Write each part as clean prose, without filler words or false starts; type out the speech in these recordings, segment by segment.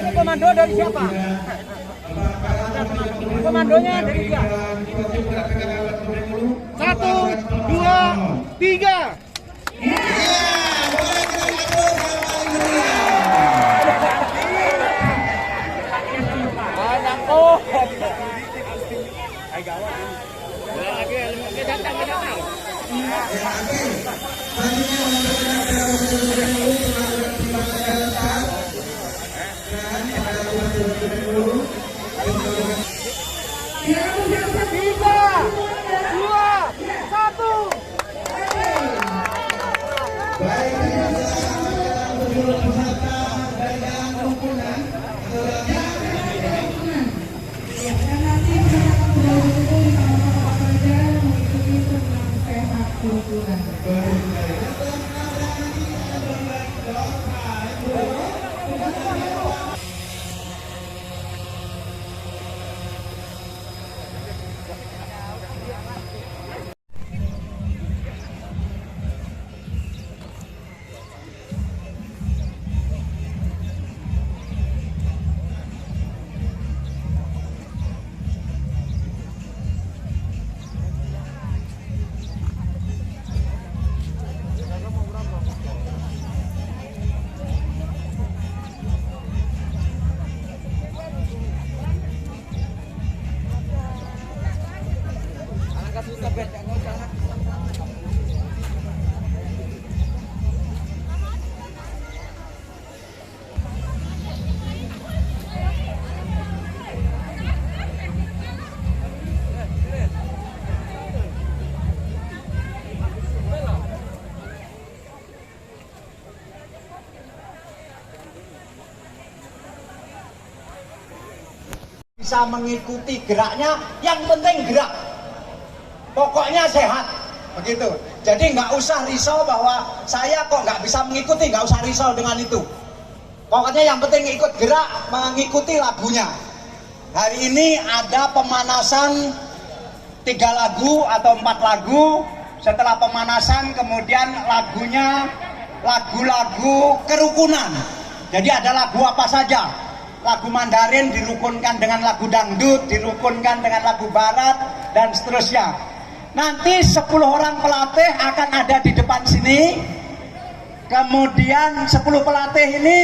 Ini komando dari siapa? Komandonya dari dia. 1, 2, 3. Bisa mengikuti geraknya, yang penting gerak, pokoknya sehat, begitu. Jadi nggak usah risau bahwa saya kok nggak bisa mengikuti, nggak usah risau dengan itu. Pokoknya yang penting ikut gerak, mengikuti lagunya. Hari ini ada pemanasan 3 lagu atau 4 lagu. Setelah pemanasan kemudian lagunya lagu-lagu kerukunan. Jadi ada lagu apa saja? Lagu Mandarin dirukunkan dengan lagu dangdut, dirukunkan dengan lagu barat, dan seterusnya. Nanti 10 orang pelatih akan ada di depan sini. Kemudian 10 pelatih ini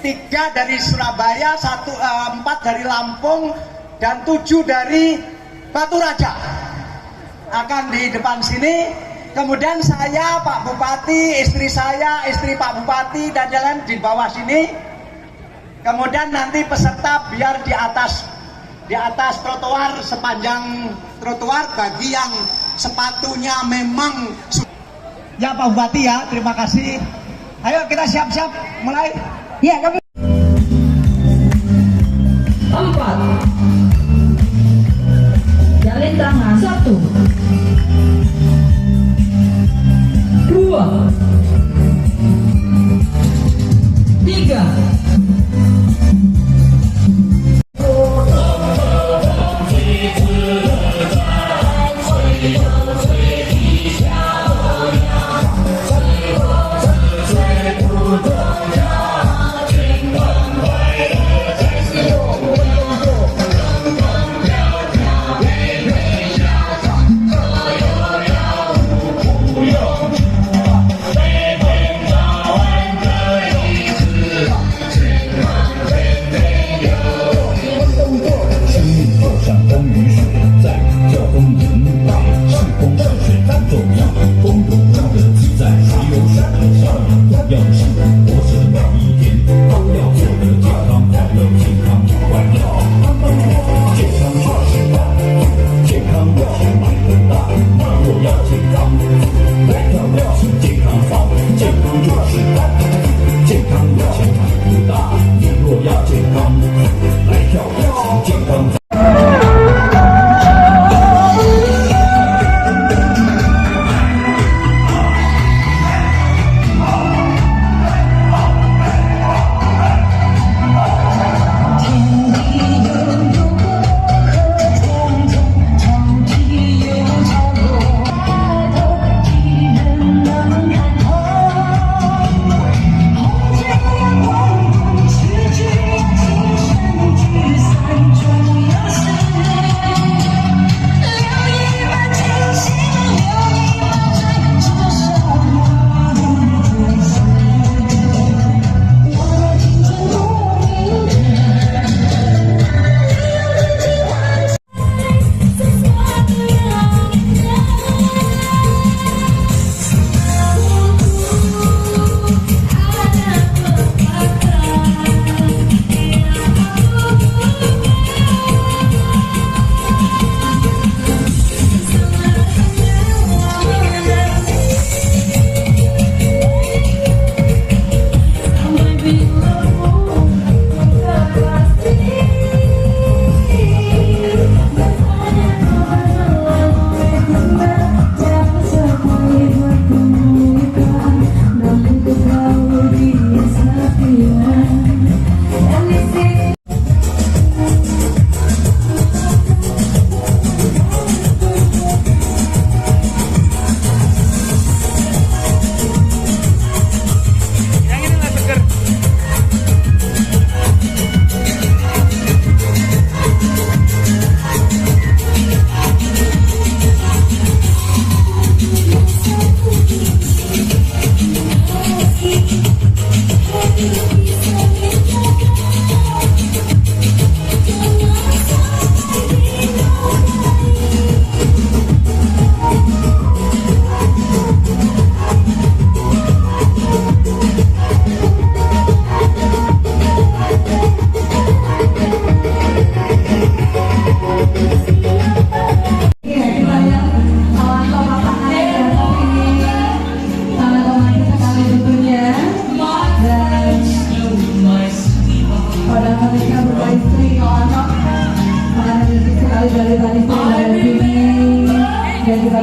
3 dari Surabaya, 4 dari Lampung, dan 7 dari Batu Raja akan di depan sini. Kemudian saya, Pak Bupati, istri saya, istri Pak Bupati, dan jalan di bawah sini. Kemudian nanti peserta biar di atas trotoar, sepanjang trotoar bagi yang sepatunya memang. Ya Pak Bupati ya, terima kasih. Ayo kita siap-siap mulai. Ya kami. 4. Jalin tangan 1, 2, 3.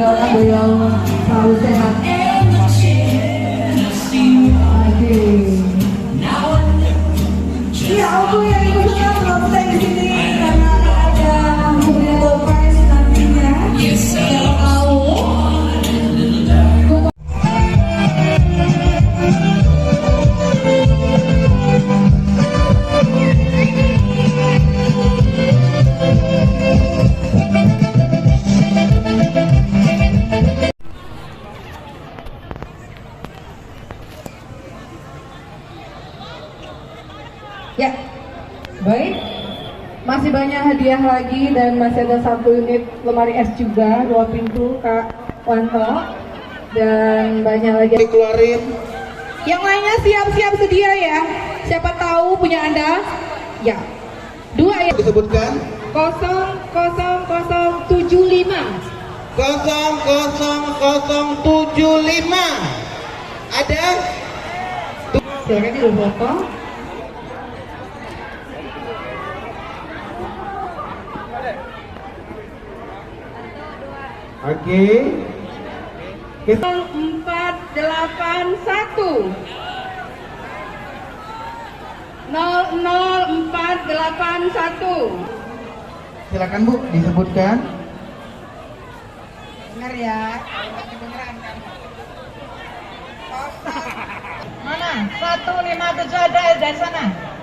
doakan beliau selalu sehat. Oke. Ya, aku yang ikut senang kalau saya di sini karena ada beberapa prize nantinya. Siapa tahu. Ya, baik. Masih banyak hadiah lagi dan masih ada 1 unit lemari es juga, 2 pintu Kak Wanto, dan banyak lagi. Dikeluarin. Yang lainnya siap-siap sedia ya. Siapa tahu punya Anda? Ya. 2 ya. Disebutkan 00075. 00075. Ada? Silakan dulu foto. Oke. 0481 00481. Silakan Bu, disebutkan. Dengar ya, beneran kan. Mana? 157 ada dari sana.